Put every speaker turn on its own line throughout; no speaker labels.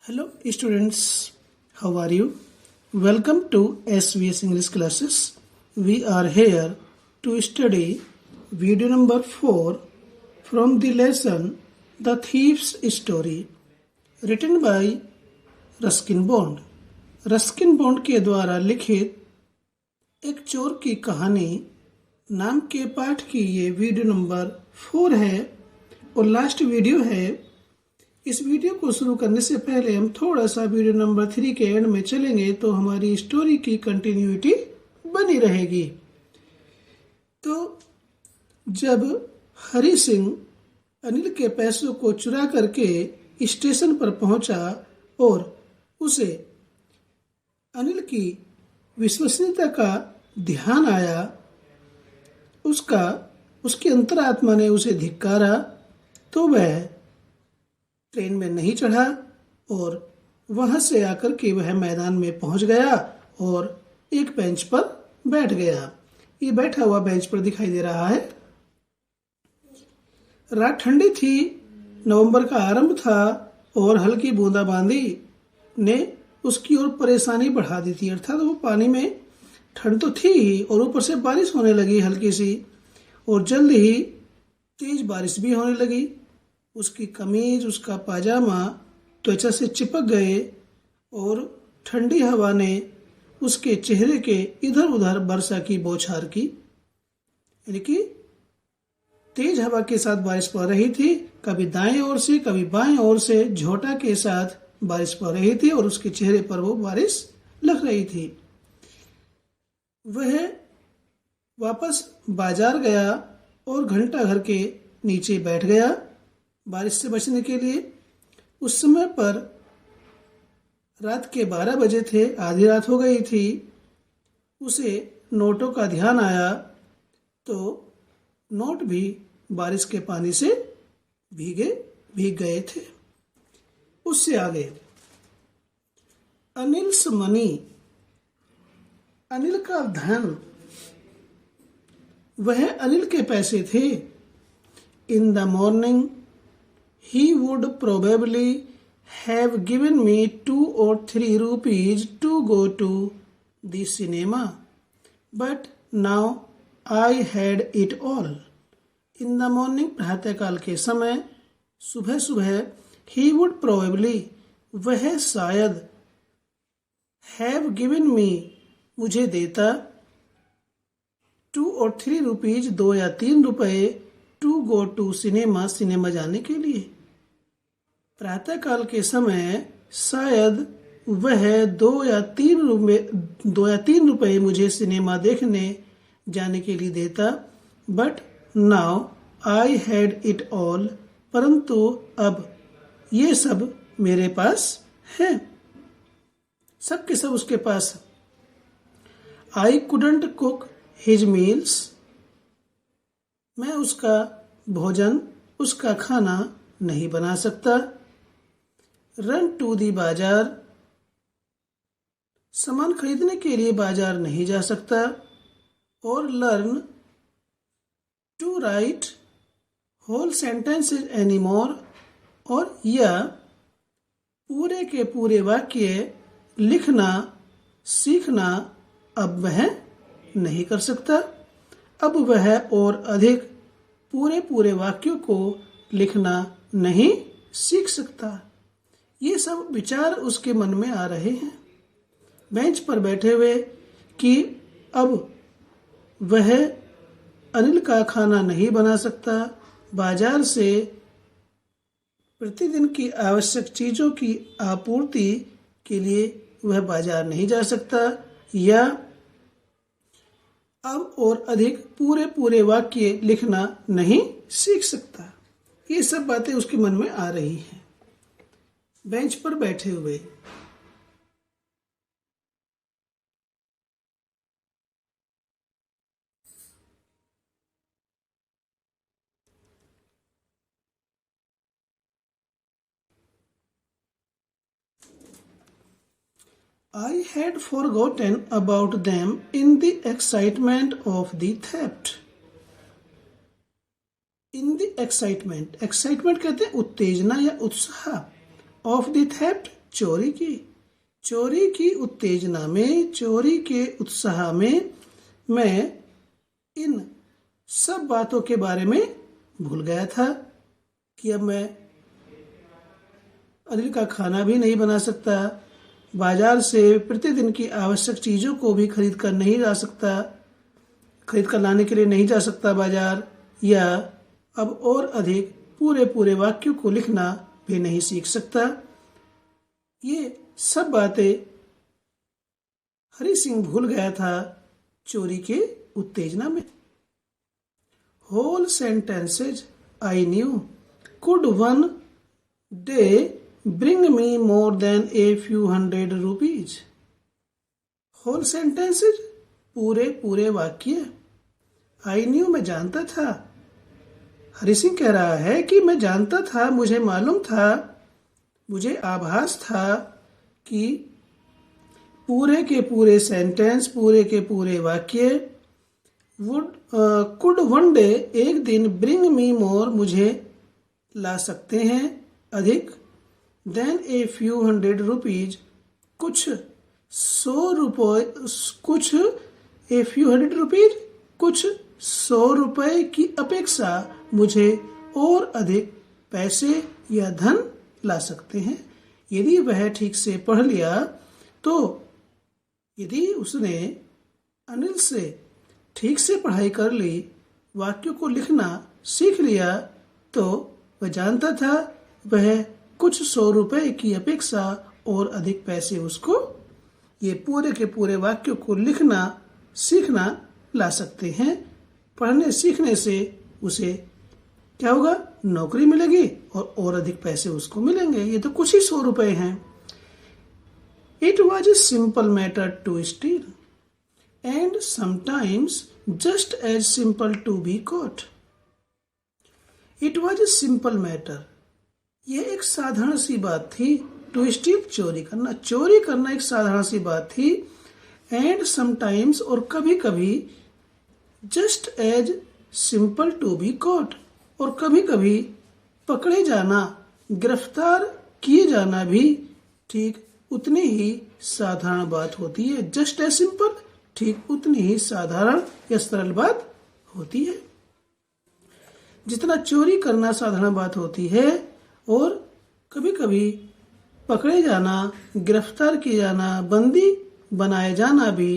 Hello students, how are you? Welcome to SVS English classes. We are here to study video number 4 from the lesson The Thief's Story written by Ruskin bond. Ruskin bond के द्वारा लिखित एक चोर की कहानी नाम के पाठ की ये वीडियो नंबर 4 है और लास्ट वीडियो है। इस वीडियो को शुरू करने से पहले हम थोड़ा सा वीडियो नंबर 3 के एंड में चलेंगे तो हमारी स्टोरी की कंटिन्यूटी बनी रहेगी। तो जब हरि सिंह अनिल के पैसों को चुरा करके स्टेशन पर पहुंचा और उसे अनिल की विश्वसनीयता का ध्यान आया, उसकी अंतरात्मा ने उसे धिक्कारा, तो वह ट्रेन में नहीं चढ़ा और वहां से आकर के वह मैदान में पहुंच गया और एक बेंच पर बैठ गया। ये बैठा हुआ बेंच पर दिखाई दे रहा है। रात ठंडी थी, नवंबर का आरंभ था और हल्की बूंदाबांदी ने उसकी ओर परेशानी बढ़ा दी थी। अर्थात वो पानी में ठंड तो थी ही और ऊपर से बारिश होने लगी हल्की सी, और जल्द ही तेज बारिश भी होने लगी। उसकी कमीज, उसका पाजामा त्वचा से चिपक गए और ठंडी हवा ने उसके चेहरे के इधर उधर वर्षा की बौछार की। यानी कि तेज हवा के साथ बारिश पड़ रही थी, कभी दाएं ओर से कभी बाएं ओर से झोंटा के साथ बारिश पड़ रही थी और उसके चेहरे पर वो बारिश लग रही थी। वह वापस बाजार गया और घंटा घर के नीचे बैठ गया बारिश से बचने के लिए। उस समय पर रात के 12 बजे थे, आधी रात हो गई थी। उसे नोटों का ध्यान आया तो नोट भी बारिश के पानी से भीग गए थे। उससे आगे अनिल्स मनी, अनिल का धन, वह अनिल के पैसे थे। In the morning he would probably have given me 2 or 3 rupees to go to the cinema, but now I had it all. In the morning, प्रातःकाल के समय, सुबह सुबह, he would probably, वह शायद, have given me, मुझे देता, 2 or 3 rupees, 2 या 3 रुपए, to go to cinema, cinema जाने के लिए। प्रातःकाल के समय शायद वह 2 या 3 रुपए मुझे सिनेमा देखने जाने के लिए देता। But now I had it all, परंतु अब ये सब मेरे पास है, सब के सब उसके पास। I couldn't cook his meals, मैं उसका भोजन, उसका खाना नहीं बना सकता। रन टू दी बाजार, सामान खरीदने के लिए बाजार नहीं जा सकता। और learn to write whole sentences anymore, और यह पूरे के पूरे वाक्य लिखना सीखना अब वह नहीं कर सकता। अब वह और अधिक पूरे वाक्यों को लिखना नहीं सीख सकता। ये सब विचार उसके मन में आ रहे हैं बेंच पर बैठे हुए कि अब वह अनिल का खाना नहीं बना सकता, बाजार से प्रतिदिन की आवश्यक चीजों की आपूर्ति के लिए वह बाजार नहीं जा सकता, या अब और अधिक पूरे वाक्य लिखना नहीं सीख सकता। ये सब बातें उसके मन में आ रही हैं बेंच पर बैठे हुए। I had forgotten about them in the excitement of the theft. In the excitement कहते हैं उत्तेजना या उत्साह, of the theft चोरी की। चोरी की उत्तेजना में, चोरी के उत्साह में मैं इन सब बातों के बारे में भूल गया था कि अब मैं अनिल का खाना भी नहीं बना सकता, बाजार से प्रतिदिन की आवश्यक चीज़ों को भी खरीद कर नहीं ला सकता, खरीद कर लाने के लिए नहीं जा सकता बाजार, या अब और अधिक पूरे पूरे वाक्यों को लिखना भी नहीं सीख सकता। ये सब बातें हरि सिंह भूल गया था चोरी के उत्तेजना में। Whole sentences I knew could one day bring me more than a few hundred rupees. Whole sentences पूरे पूरे वाक्य। I knew मैं जानता था। हरि सिंह कह रहा है कि मैं जानता था, मुझे मालूम था, मुझे आभास था कि पूरे के पूरे सेंटेंस, पूरे के पूरे वाक्य कुड वन डे एक दिन ब्रिंग मी मोर मुझे ला सकते हैं अधिक, then a few hundred rupees कुछ 100 रुपये, कुछ ए फ्यू हंड्रेड रुपीज कुछ 100 रुपये की अपेक्षा मुझे और अधिक पैसे या धन ला सकते हैं। यदि वह ठीक से पढ़ लिया तो, यदि उसने अनिल से ठीक से पढ़ाई कर ली, वाक्यों को लिखना सीख लिया, तो वह जानता था वह कुछ 100 रुपये की अपेक्षा और अधिक पैसे उसको ये पूरे के पूरे वाक्यों को लिखना सीखना ला सकते हैं। पढ़ने सीखने से उसे क्या होगा, नौकरी मिलेगी और अधिक पैसे उसको मिलेंगे। ये तो कुछ ही 100 रुपये हैं। It was a simple matter to steal, and sometimes just as simple to be caught. It was a simple matter. ये एक साधारण सी बात थी। To steal चोरी करना, चोरी करना एक साधारण सी बात थी। And sometimes और कभी कभी just as simple to be caught, और कभी कभी पकड़े जाना, गिरफ्तार किए जाना भी ठीक उतनी ही साधारण बात होती है। जस्ट एज सिंपल, ठीक उतनी ही साधारण या सरल बात होती है जितना चोरी करना साधारण बात होती है, और कभी कभी पकड़े जाना, गिरफ्तार किए जाना, बंदी बनाए जाना भी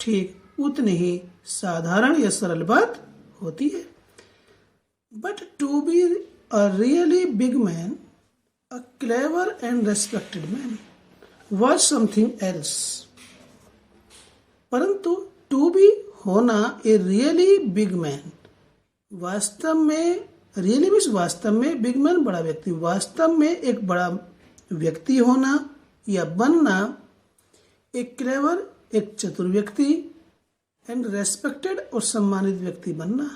ठीक उतनी ही साधारण या सरल बात होती है। But to be a really big man, a clever and respected man was something else. परंतु टू बी होना, ए रियली बिग मैन, वास्तव में, रियली मीन्स वास्तव में, बिग मैन बड़ा व्यक्ति, वास्तव में एक बड़ा व्यक्ति होना या बनना, एक क्लेवर एक चतुर व्यक्ति, एंड रेस्पेक्टेड और सम्मानित व्यक्ति बनना।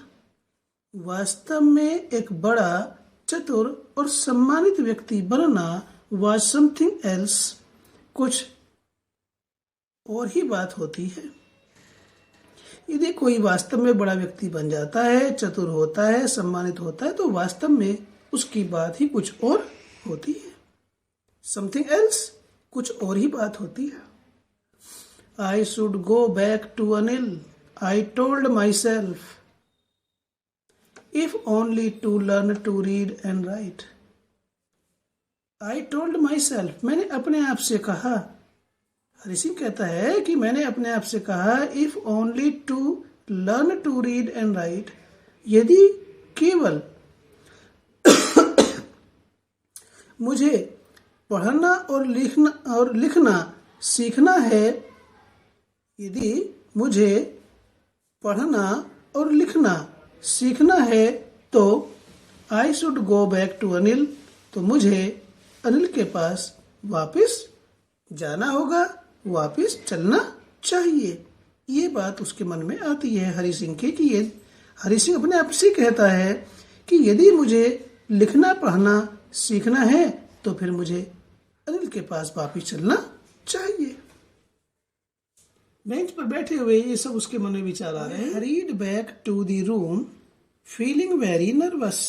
वास्तव में एक बड़ा चतुर और सम्मानित व्यक्ति बनना was something else, कुछ और ही बात होती है। यदि कोई वास्तव में बड़ा व्यक्ति बन जाता है, चतुर होता है, सम्मानित होता है, तो वास्तव में उसकी बात ही कुछ और होती है। समथिंग एल्स, कुछ और ही बात होती है। I should go back to Anil, I told myself, if only to learn to read and write. I told myself, मैंने अपने आप से कहा। हरि सिंह कहता है कि मैंने अपने आप से कहा, if only to learn to read and write, यदि केवल मुझे पढ़ना और लिखना सीखना है, यदि मुझे पढ़ना और लिखना सीखना है, तो I should go back to Anil, तो मुझे अनिल के पास वापस जाना होगा, वापस चलना चाहिए। ये बात उसके मन में आती है हरि सिंह के, कि ये हरि सिंह अपने आप से कहता है कि यदि मुझे लिखना पढ़ना सीखना है तो फिर मुझे अनिल के पास वापस चलना चाहिए। बेंच पर बैठे हुए ये सब उसके मन में विचार आ रहे हैं। Hurried back to the room feeling very nervous,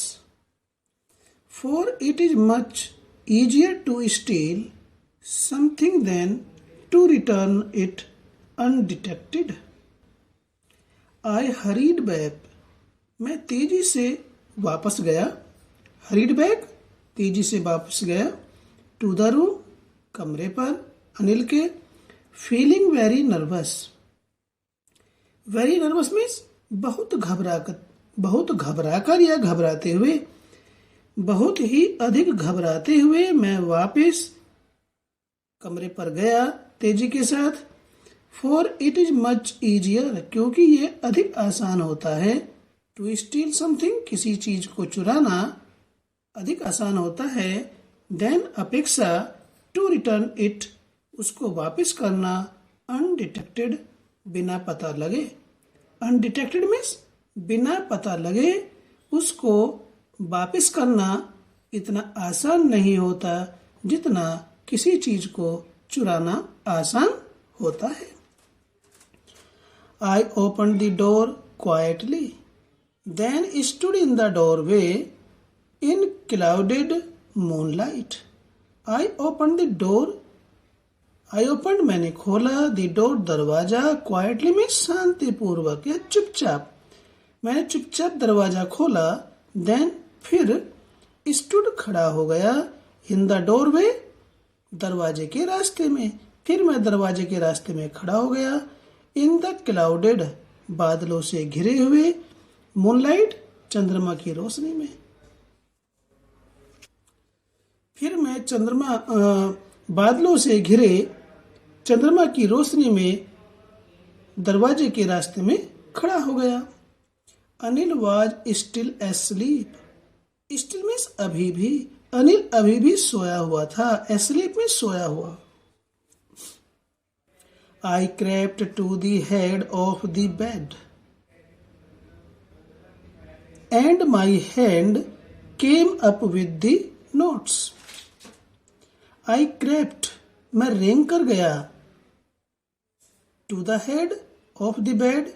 for it is much easier to steal something then to return it undetected. I hurried back. मैं तेजी से वापस गया. hurried back, तेजी से वापस गया. to the room, कमरे पर अनिल के. feeling very nervous. very nervous means बहुत घबराकर या घबराते हुए. बहुत ही अधिक घबराते हुए मैं वापस कमरे पर गया तेजी के साथ. For it is much easier, क्योंकि ये अधिक आसान होता है. टू स्टील समथिंग, किसी चीज को चुराना अधिक आसान होता है. देन, अपेक्षा. टू रिटर्न इट, उसको वापस करना. अनडिटेक्टेड, बिना पता लगे. अनडिटेक्टेड मीन्स बिना पता लगे उसको वापस करना इतना आसान नहीं होता जितना किसी चीज को चुराना आसान होता है. I opened the door quietly, then stood in the doorway in clouded moonlight. I opened the door. I opened, मैंने खोला. The door, दरवाजा. Quietly में शांतिपूर्वक या चुपचाप. मैंने चुपचाप दरवाजा खोला. Then, फिर stood, खड़ा हो गया. In the doorway, दरवाजे के रास्ते में. फिर मैं दरवाजे के रास्ते में खड़ा हो गया. इन द क्लाउडेड, बादलों से घिरे हुए. मूनलाइट, चंद्रमा की रोशनी में. फिर मैं बादलों से घिरे चंद्रमा की रोशनी में दरवाजे के रास्ते में खड़ा हो गया. Anil was still asleep. Still means अभी भी. अनिल अभी भी सोया हुआ था. एस्लीप में सोया हुआ. I crept to the head of the bed, and my hand came up with the notes. I crept, मैं रेंग कर गया. To the head of the bed,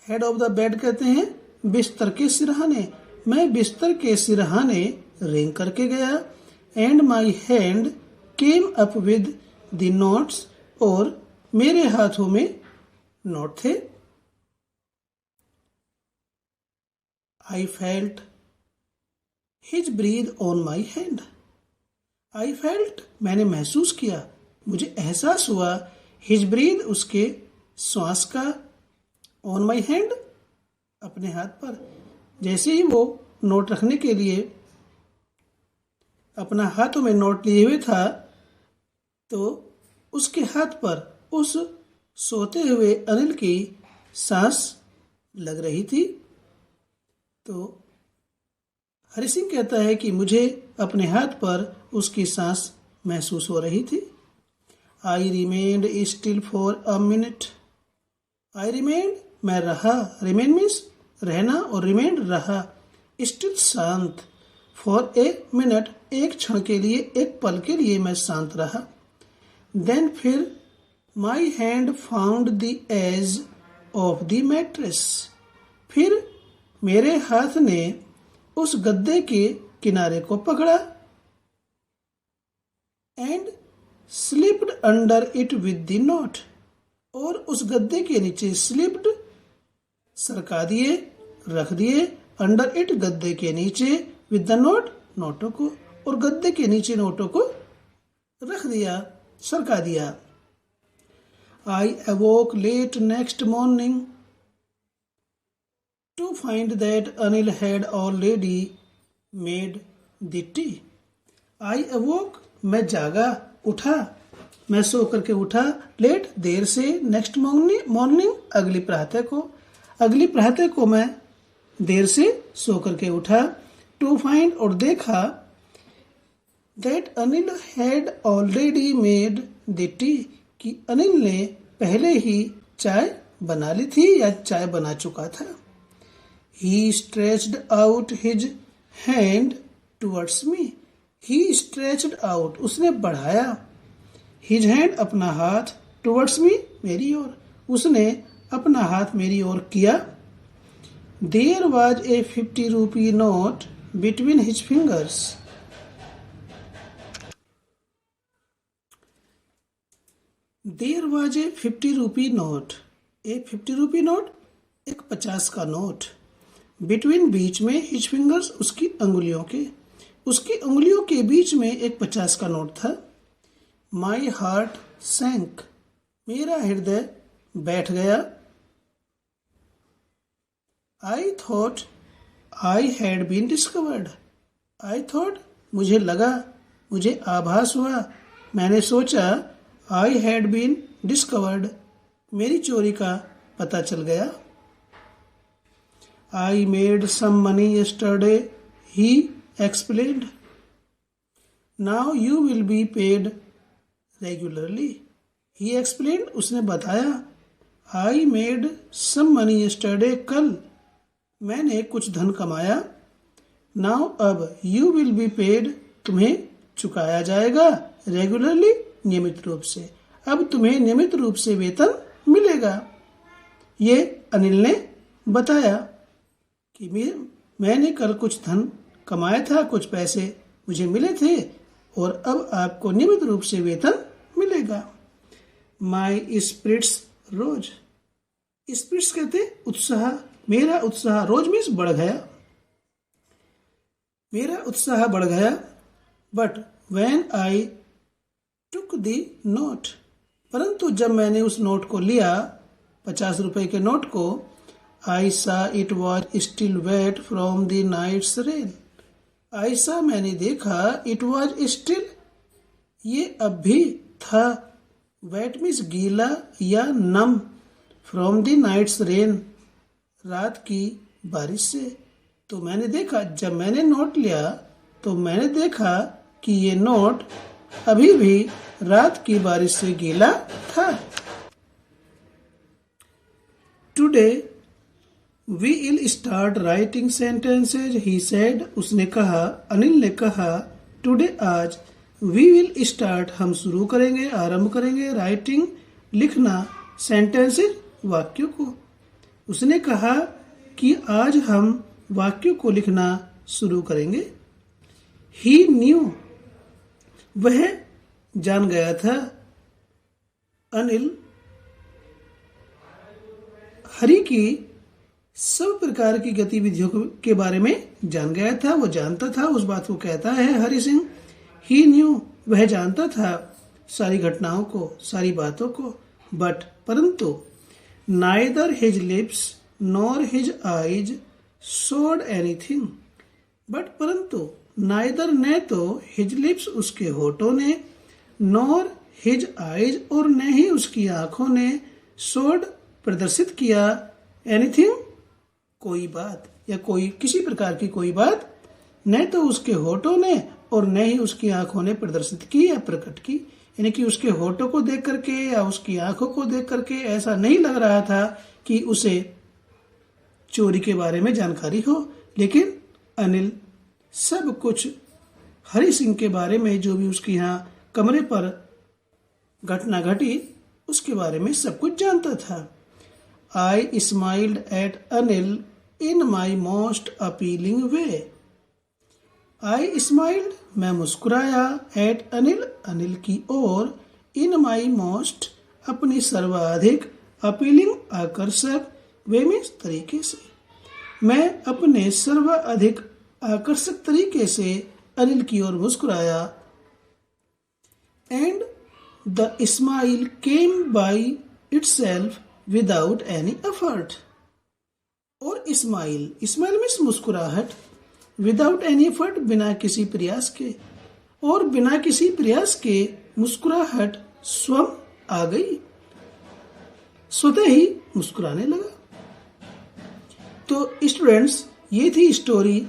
head of the bed कहते हैं बिस्तर के सिरहाने. मैं बिस्तर के सिरहाने रेंग करके गया. And my hand came up with the notes, और मेरे हाथों में नोट थे. I felt his breath on my hand. I felt, मैंने महसूस किया, मुझे एहसास हुआ. his breath, उसके श्वास का. on my hand, अपने हाथ पर. जैसे ही वो नोट रखने के लिए अपना हाथों में नोट लिए हुए था, तो उसके हाथ पर उस सोते हुए अनिल की सांस लग रही थी. तो हरि सिंह कहता है कि मुझे अपने हाथ पर उसकी सांस महसूस हो रही थी. आई remained still for a minute. I remained, मैं रहा. रिमेन मीन्स रहना, और रिमेन्ड रहा. स्टिल, शांत. फॉर ए मिनट, एक क्षण के लिए, एक पल के लिए मैं शांत रहा. देन, फिर My hand found the edge of the mattress. फिर मेरे हाथ ने उस गद्दे के किनारे को पकड़ा. And slipped under it with the knot. और उस गद्दे के नीचे slipped, सरका दिए, रख दिए. Under it, गद्दे के नीचे. with the knot, नोटों को. और गद्दे के नीचे नोटों को रख दिया, सरका दिया. I awoke late next morning to find that Anil had already made the tea. I awoke, मैं जागा, उठा. मैं सो करके उठा. लेट, देर से. नेक्स्ट मॉर्निंग, अगली प्रातः को. अगली प्रातः को मैं देर से सो करके उठा. टू फाइंड, और देखा. that Anil had already made the tea, कि अनिल ने पहले ही चाय बना ली थी या चाय बना चुका था. He stretched out his hand towards me. He stretched out, उसने बढ़ाया. His hand, अपना हाथ. Towards me, मेरी ओर. उसने अपना हाथ मेरी ओर किया. There was a 50 rupee note between his fingers. There was a 50 rupee note, a 50 rupee note, एक 50 का नोट। बिटवीन बीच में हिज फिंगर्स, उसकी अंगुलियों के, उसकी अंगुलियों के बीच में एक 50 का नोट था। माई हार्ट सैंक, मेरा हृदय बैठ गया। I thought I had been discovered, I thought, मुझे लगा, मुझे आभास हुआ, मैंने सोचा, आई हैड बीन डिस्कवर्ड, मेरी चोरी का पता चल गया। I made some money yesterday, he explained, now you will be paid regularly, he explained, उसने बताया। I made some money yesterday, कल मैंने कुछ धन कमाया। नाउ अब, यू विल बी पेड, तुम्हें चुकाया जाएगा, रेगुलरली, नियमित रूप से, अब तुम्हें नियमित रूप से वेतन मिलेगा। ये अनिल ने बताया कि मैंने कल कुछ धन कमाया था, कुछ पैसे मुझे मिले थे और अब आपको नियमित रूप से वेतन मिलेगा। माई स्पिरिट्स रोज, स्पिरिट्स कहते उत्साह, मेरा उत्साह, रोज मीन्स बढ़ गया, मेरा उत्साह बढ़ गया। But when I took the note, परंतु जब मैंने उस नोट को लिया, 50 रुपए के नोट को, I saw it was still wet from the night's rain, I saw, मैंने देखा, इट वॉज स्टिल, ये अब भी था, वेट मीन्स गीला या नम, फ्रॉम द नाइट्स रेन, रात की बारिश से। तो मैंने देखा, जब मैंने नोट लिया तो मैंने देखा कि ये नोट अभी भी रात की बारिश से गीला था। Today we will start writing sentences, he said, उसने कहा, अनिल ने कहा, टुडे, आज, वी विल स्टार्ट, हम शुरू करेंगे, आरंभ करेंगे, राइटिंग, लिखना, सेंटेंसेज, वाक्यों को। उसने कहा कि आज हम वाक्यों को लिखना शुरू करेंगे। ही न्यू, वह जान गया था। अनिल हरि की सब प्रकार की गतिविधियों के बारे में जान गया था, वो जानता था, उस बात को कहता है हरि सिंह। ही न्यू, वह जानता था सारी घटनाओं को, सारी बातों को। बट, परंतु, neither his lips nor his eyes showed anything, but, परंतु, नाइदर, ने तो, हिज लिप्स, उसके होठों ने, नॉर हिज आईज, और न ही उसकी आंखों ने, शोड, प्रदर्शित किया, एनीथिंग, कोई बात या कोई किसी प्रकार की कोई बात, न तो उसके होठों ने और न ही उसकी आंखों ने प्रदर्शित की या प्रकट की। यानी कि उसके होठों को देख करके या उसकी आंखों को देख करके ऐसा नहीं लग रहा था कि उसे चोरी के बारे में जानकारी हो, लेकिन अनिल सब कुछ हरि सिंह के बारे में, जो भी उसके यहाँ कमरे पर घटना घटी, उसके बारे में सब कुछ जानता था। I smiled at Anil in my most appealing way, I smiled, मैं मुस्कुराया, एट अनिल, अनिल की ओर, इन माई मोस्ट, अपनी सर्वाधिक, अपीलिंग, आकर्षक, वे मीन्स तरीके से, मैं अपने सर्वाधिक आकर्षक तरीके से अनिल की ओर मुस्कुराया। And the smile came by itself without any effort, और स्माइल, स्माइल मीन्स मुस्कुराहट, विदाउट एनी एफर्ट, बिना किसी प्रयास के, और बिना किसी प्रयास के मुस्कुराहट स्वयं आ गई, स्वतः ही मुस्कुराने लगा। तो स्टूडेंट्स, ये थी स्टोरी,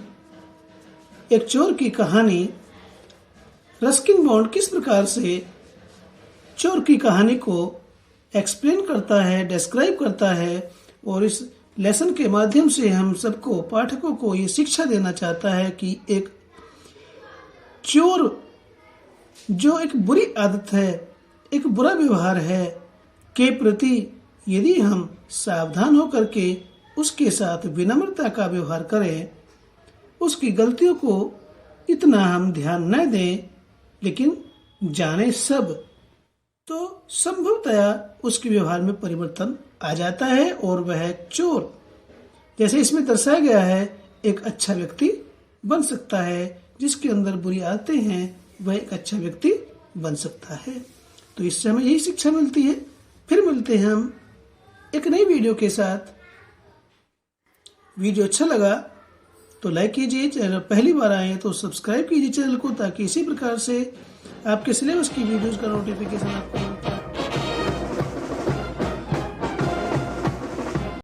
एक चोर की कहानी। रस्किन बॉन्ड किस प्रकार से चोर की कहानी को एक्सप्लेन करता है, डिस्क्राइब करता है, और इस लेसन के माध्यम से हम सबको, पाठकों को ये शिक्षा देना चाहता है कि एक चोर जो एक बुरी आदत है, एक बुरा व्यवहार है, के प्रति यदि हम सावधान होकर के उसके साथ विनम्रता का व्यवहार करें, उसकी गलतियों को इतना हम ध्यान न दें, लेकिन जाने सब तो संभवतया उसके व्यवहार में परिवर्तन आ जाता है और वह चोर, जैसे इसमें दर्शाया गया है, एक अच्छा व्यक्ति बन सकता है। जिसके अंदर बुरी आदतें हैं वह एक अच्छा व्यक्ति बन सकता है। तो इससे हमें यही शिक्षा मिलती है। फिर मिलते हैं हम एक नई वीडियो के साथ। वीडियो अच्छा लगा तो लाइक कीजिए, चैनल पहली बार आए तो सब्सक्राइब कीजिए चैनल को, ताकि इसी प्रकार से आपके सिलेबस की वीडियोस का नोटिफिकेशन आपको